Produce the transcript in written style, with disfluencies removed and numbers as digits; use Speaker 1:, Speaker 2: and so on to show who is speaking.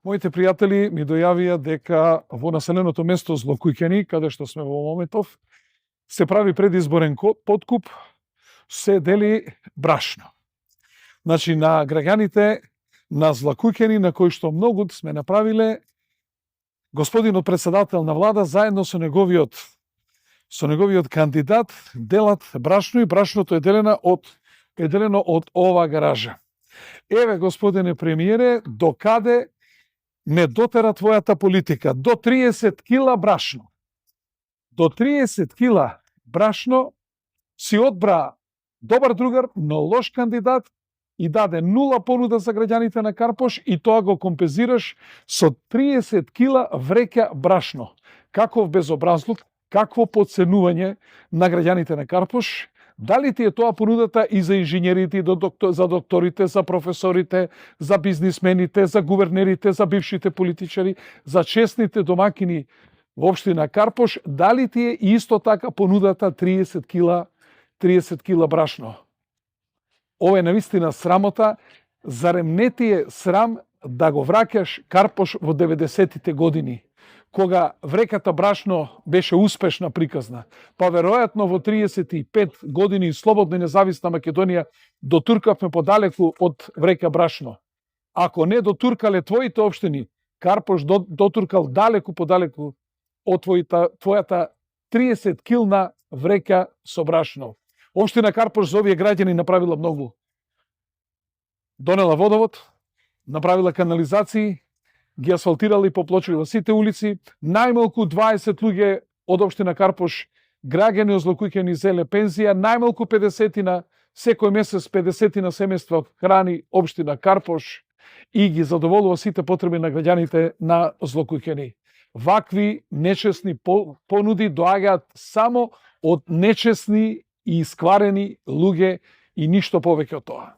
Speaker 1: Моите пријатели ми дојавија дека во населеното место Злокуќани, каде што сме во моментов, се прави предизборен подкуп, се дели брашно. Значи, на граѓаните на Злокуќани, на кои што многу сме направиле, господинот председател на влада, заедно со неговиот кандидат, делат брашно и брашното е делено од ова гаража. Еве, господине премиере, докаде не дотера твојата политика. До 30 кила брашно. До 30 кила брашно си одбра добар другар, но лош кандидат и даде 0 понуда за граѓаните на Карпош и тоа го компензираш со 30 кила вреќа брашно. Каков безобразлук, какво подценување на граѓаните на Карпош. Дали ти е тоа понудата и за инженерите, за докторите, за професорите, за бизнисмените, за гувернерите, за бившите политичари, за честните домакини во општина Карпош, дали ти е исто така понудата 30 кила брашно? Ова е навистина срамота, зарем не ти е срам да го враќаш Карпош во 90-тите години, кога вреката брашно беше успешна приказна, па веројатно во 35 години слободна и независна Македонија дотуркавме подалеку од врека брашно. Ако не дотуркале твоите општини, Карпош дотуркал далеку подалеку од твојата 30 килна врека со брашно. Општина Карпош за овие граѓани направила многу. Донела водовод, направила канализации, ги асфалтирали и поплочили во сите улици. Најмалку 20 луѓе од општина Карпош, граѓани од Злокуќани, зеле пензија, најмалку 50 секој месец 50 семејства храни општина Карпош и ги задоволува сите потреби на граѓаните на Злокуќани. Вакви нечесни понуди доаѓаат само од нечесни и искварени луѓе и ништо повеќе од тоа.